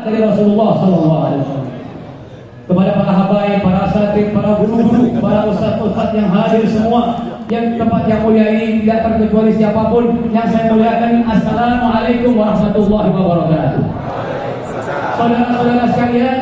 dari Rasulullah SAW. Kepada para habaib, para asatid, para guru-guru, para ustaz-ustaz yang hadir semua, yang tempat yang mulia ini tidak terkecuali siapapun yang saya muliakan. Assalamualaikum warahmatullahi wabarakatuh. Saudara-saudara sekalian,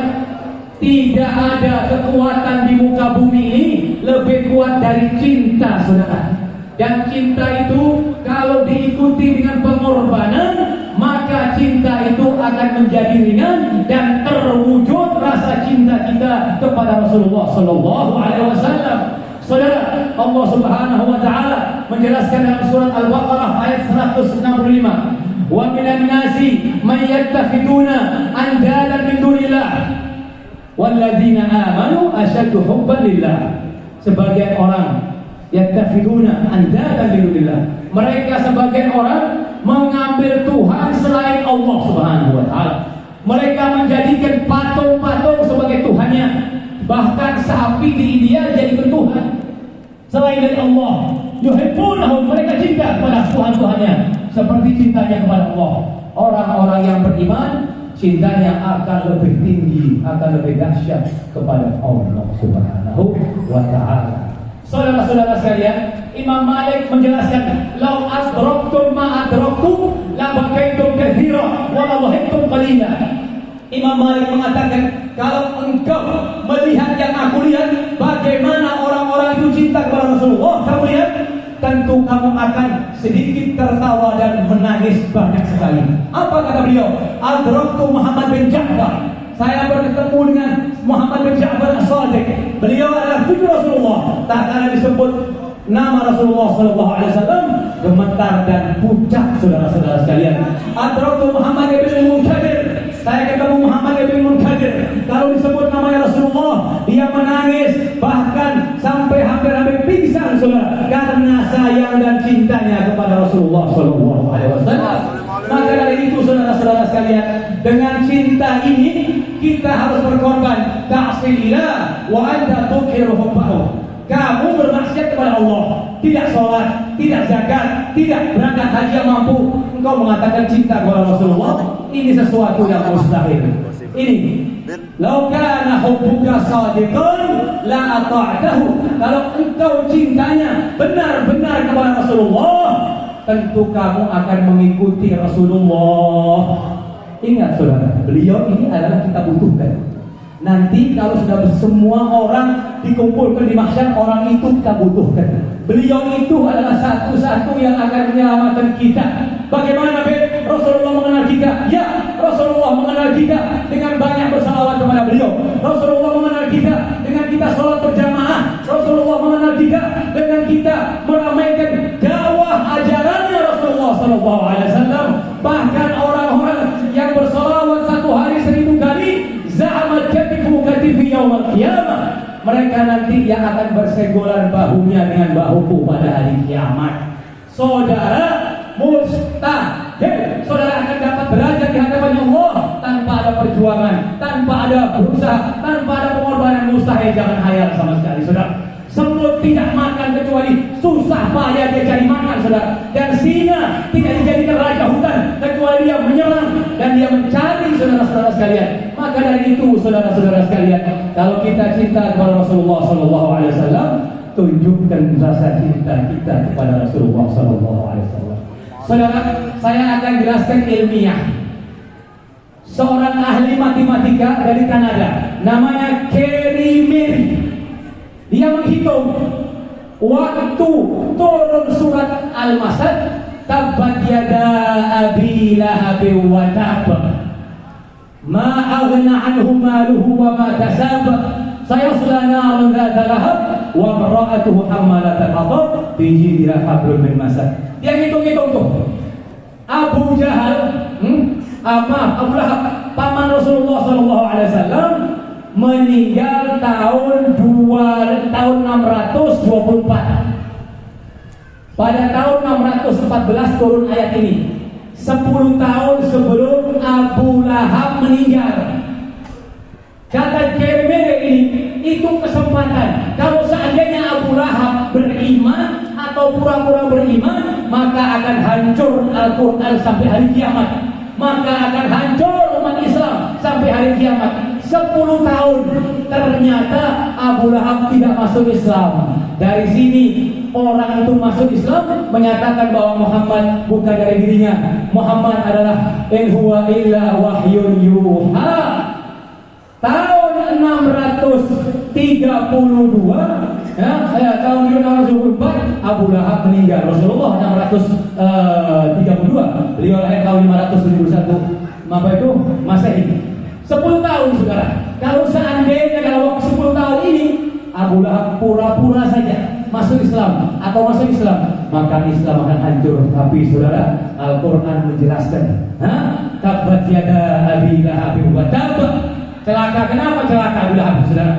tidak ada kekuatan di muka bumi ini lebih kuat dari cinta, saudara. Dan cinta itu kalau diikuti dengan pengorbanan, maka cinta itu akan menjadi ringan dan terwujud rasa cinta kita kepada Rasulullah Sallallahu Alaihi Wasallam. Saudara, Allah Subhanahu Wa Taala menjelaskan dalam surat Al-Baqarah ayat 165, wa minan nasi man yattakhiduna andadan min dunillah walladzina amanu asyaddu hubban lillah. Sebagian orang yattakhiduna andadan min dunillah, mereka sebagian orang mengambil Tuhan selain Allah Subhanahu wa taala. Mereka menjadikan patung-patung sebagai Tuhannya. Bahkan sapi di India jadi Tuhan selain dari Allah. Yuhibbunahum, mereka cinta kepada Tuhan-Tuhannya seperti cintanya kepada Allah. Orang-orang yang beriman cintanya akan lebih tinggi, akan lebih dahsyat kepada Allah Subhanahu wa taala. Saudara-saudara sekalian, Imam Malik menjelaskan, "Lau adraktum ma adraktum la bakaitum katsira wa la dhahiktum qalila." Imam Malik mengatakan, kalau engkau melihat yang aku lihat, bagaimana orang-orang itu cinta kepada Rasulullah, kamu lihat, tentu kamu akan sedikit tertawa dan menangis banyak sekali. Apa kata beliau? Adraktu Muhammad bin Ja'far. Saya bertemu dengan Muhammad bin Ja'far As-Sadiq. Beliau adalah cucu Rasulullah. Tak kala disebut nama Rasulullah Sallallahu Alaihi Wasallam, gemetar dan pucat, saudara-saudara sekalian. Adraktu Muhammad bin Munkadir. Saya ketemu Muhammad bin Munkadir. Kalau disebut namanya Rasulullah, dia menangis, bahkan sampai hampir pingsan, saudara, karena sayang dan cintanya kepada Rasulullah Sallallahu Alaihi Wasallam. Maka dari itu, saudara-saudara sekalian, dengan cinta ini kita harus berkorban. Ta'silillah wa anta tukiru hubbahu. Kamu bermaksiat kepada Allah, tidak sholat, tidak zakat, tidak berangkat haji yang mampu, engkau mengatakan cinta kepada Rasulullah, ini sesuatu yang mustahil. Ini, lau kana hubbuka shadiqan la ata'tahu. Kalau engkau cintanya benar-benar kepada Rasulullah, tentu kamu akan mengikuti Rasulullah. Ingat saudara, beliau ini adalah kita butuhkan. Nanti kalau sudah semua orang dikumpulkan di mahsyar, orang itu kita butuhkan. Beliau itu adalah satu-satu yang akan menyelamatkan kita. Bagaimana Rasulullah mengenal kita? Ya, Rasulullah mengenal kita dengan banyak bersalawat kepada beliau. Rasulullah mengenal kita dengan kita sholat berjamaah. Rasulullah mengenal kita dengan kita meramaikan dakwah ajarannya Rasulullah Sallallahu Alaihi Wasallam. Bahkan orang-orang yang bersalawat satu hari 1000 kali, za'amat katifu katifi yaumil qiyamah, mereka nanti yang akan bersenggolan bahunya dengan bahuku pada hari kiamat. Saudara, mustahil saudara akan dapat belajar di hadapan Allah tanpa ada perjuangan, tanpa ada berusaha, tanpa ada pengorbanan. Mustahil, jangan hayal sama sekali, saudara. Semut tidak makan kecuali susah payah dia cari makan, saudara. Dan singa tidak dijadikan raja hutan kecuali dia menyerang dan dia mencari, saudara-saudara sekalian. Maka dari itu, saudara-saudara sekalian, kalau kita cinta kepada Rasulullah Sallallahu Alaihi Wasallam, tunjukkan rasa cinta kita kepada Rasulullah Sallallahu Alaihi Wasallam. Saudara, saya akan jelaskan ilmiah. Seorang ahli matematika dari Kanada, namanya Kerry Mary. Dia menghitung waktu turun surat Al-Masad, tabbat yada abi lahabin wa tab, ma aghna anhu maluhu wa ma kasab, sayasla naran dzata lahab wa imra'atuhu hammalatal hatab fi jidha hablum min masad. Dia hitung-hitung tuh. Abu Jahal, Abu Lahab, paman Rasulullah Sallallahu Alaihi Wasallam, meninggal tahun 624. Pada tahun 614 turun ayat ini. 10 tahun sebelum Abu Lahab meninggal. Kata Kermere ini, itu kesempatan. Kalau seandainya Abu Lahab beriman atau pura-pura beriman, maka akan hancur Al-Quran sampai hari kiamat. Maka akan hancur umat Islam sampai hari kiamat 10 tahun. Ternyata Abu Lahab tidak masuk Islam. Dari sini orang itu masuk Islam menyatakan bahwa Muhammad bukan dari dirinya. Muhammad adalah in huwa illa wahyun yuha. Tahun 632 ya, tahun 604 Abu Lahab meninggal. Rasulullah 632, beliau lahir tahun 571 apa itu Masehi. 10 tahun saudara. Kalau seandainya dalam waktu 10 tahun ini Abu Lahab pura-pura saja masuk Islam atau masuk Islam, maka Islam akan hancur. Tapi saudara, Al-Quran menjelaskan, tabat yada Abi Lahab wa tab. Celaka, kenapa celaka Abu Lahab saudara?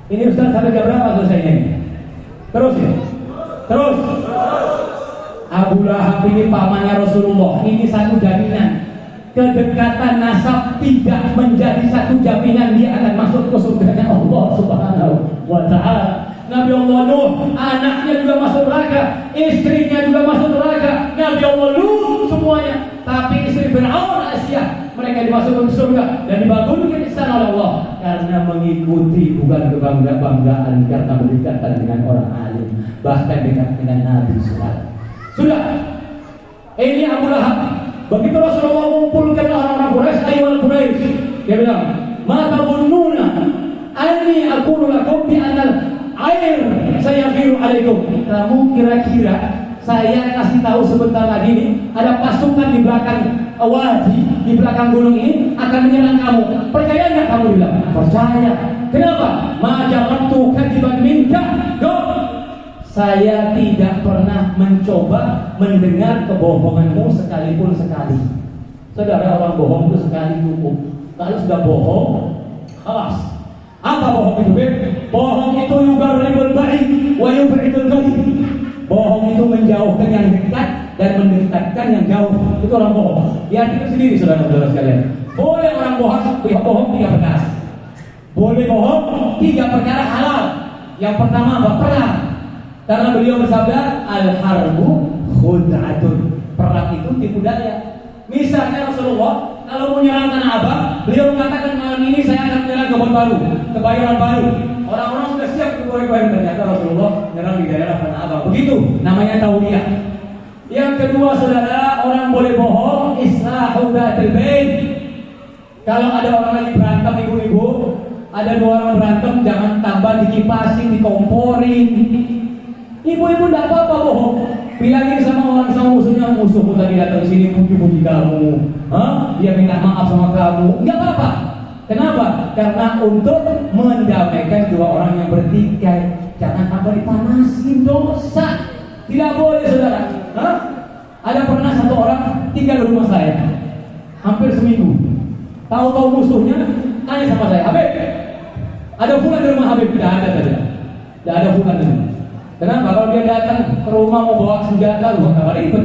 Ini Ustaz sampai jam berapa selesainya ini? Terus ya? Terus Abu Lahab ini pamannya Rasulullah. Ini satu jaminan. Kedekatan nasab tidak menjadi satu jaminan dia akan masuk ke surganya Allah Subhanahu wa ta'ala. Nabi Allah Nuh, anaknya juga masuk neraka, istrinya juga masuk neraka. Nabi Allah Lut semuanya. Tapi istri Fir'aun, Asia, mereka dimasukkan ke surga dan dibangunkan di sana oleh Allah karena mengikuti, bukan kebanggaan, karena berdekatan dengan orang alim, bahkan dekat dengan Nabi sudah. Ini Abu Lahab. Begitu Rasulullah mengumpulkan orang-orang Quraisy, ayyuhal Quraisy, dia bilang, "Ma tabunnuna anni aqulu lakum bi anal air sayafiru alaikum." Kamu kira-kira saya kasih tahu sebentar lagi nih, ada pasukan di belakang wadi, di belakang gunung ini akan menyerang kamu. Percaya nggak kamu bilang? Percaya. Kenapa? Ma ja'altu kadiban minka. Saya tidak pernah mencoba mendengar kebohonganmu sekalipun sekali. Saudara, orang bohong itu sekali cukup. Kalau sudah bohong, alas. Apa bohong itu? Bohong itu yugarribul ba'id wa yub'idul qarib. Bohong itu menjauhkan yang dekat dan mendekatkan yang jauh. Itu orang bohong. Diartikan sendiri saudara-saudara sekalian. Boleh orang bohong 3 perkara. Boleh bohong 3 perkara halal. Yang pertama apa? Perang. Karena beliau bersabda, al-harbu khud'atun. Perang itu tipu daya. Misalnya Rasulullah kalau mau menyerang Tanah Abang, beliau mengatakan malam ini saya akan menyerang Kebon Baru, Kebayoran Baru. Orang-orang sudah siap ke Kebayoran, ternyata Rasulullah menyerang di daerah Tanah Abang. Begitu namanya tauliyah. Yang kedua saudara, orang boleh bohong islahu dzatil bain. Kalau ada orang lagi berantem ibu-ibu, ada 2 orang berantem, jangan tambah dikipasin, dikomporin. Ibu-ibu tidak apa-apa bohong. Bilangin sama orang, sama musuhnya, musuhmu tadi datang sini puji-puji kamu, dia minta maaf sama kamu, nggak apa-apa. Kenapa? Karena untuk mendamaikan 2 orang yang bertikai. Jangan tambah dipanasin, dosa. Tidak boleh saudara. Ada pernah 1 orang tinggal di rumah saya hampir seminggu. Tahu-tahu musuhnya tanya sama saya, Habib, ada fulan di rumah Habib? Tidak ada saja. Tidak ada fulan di rumah. Kenapa? Kalau dia datang ke rumah mau bawa senjata, lu nggak ribet.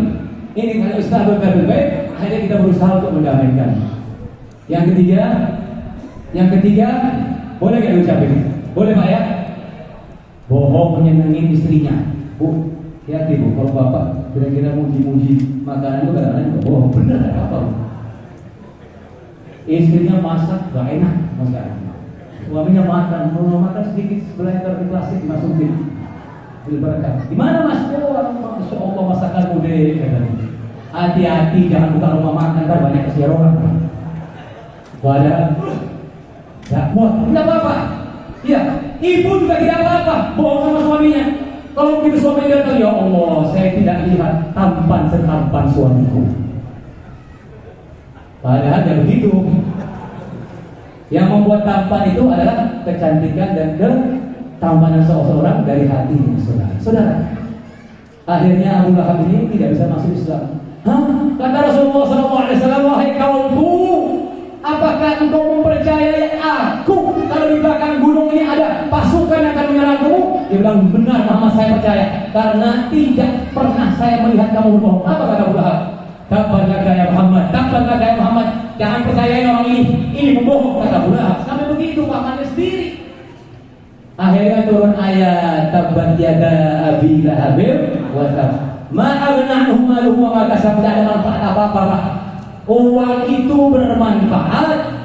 Ini kalau Islam berkata baik, akhirnya kita berusaha untuk mendamaikan. Yang ketiga, boleh nggak diucapin? Boleh Pak ya? Bohong menyenangin istrinya. Bu, hati Bu, kalau bapak kira-kira muji-muji makanan itu kadang-kadang bohong. Bener nggak apa? Istrinya masak nggak enak, masakan. Suaminya mau makan sedikit sebelah yang plastik dimasukin. Gimana Mas? Masya Allah masakan udah. Hati-hati jangan buka rumah makan, ntar banyak kesiar orang. Wadah, nggak muat, nggak apa-apa. Iya, ibu juga tidak apa-apa. Bohong sama suaminya. Kalau begitu suaminya datang, ya Allah, saya tidak lihat tampan setampan suamiku. Padahal ya begitu. Yang membuat tampan itu adalah kecantikan dan ketampanan seseorang dari hatinya, saudara. Akhirnya Abu Lahab ini tidak bisa masuk Islam. Kata Rasulullah SAW, wahai kaumku, apakah engkau mempercayai aku kalau di belakang gunung ini ada pasukan yang akan menyerangmu? Dia bilang, benar Muhammad, saya percaya, karena tidak pernah saya melihat kamu berbohong. Apa kata Abu Lahab? Tabbata ya Muhammad, tabbata ya Muhammad, jangan percayai orang ini membohong, kata Abu Lahab. Sampai begitu pamannya sendiri. Akhirnya turun ayat tabbat yada Abi Lahab wa tab. Ma aghna anhu maluhu wa ma kasab. Tidak ada manfaat apa-apa. Uang itu bermanfaat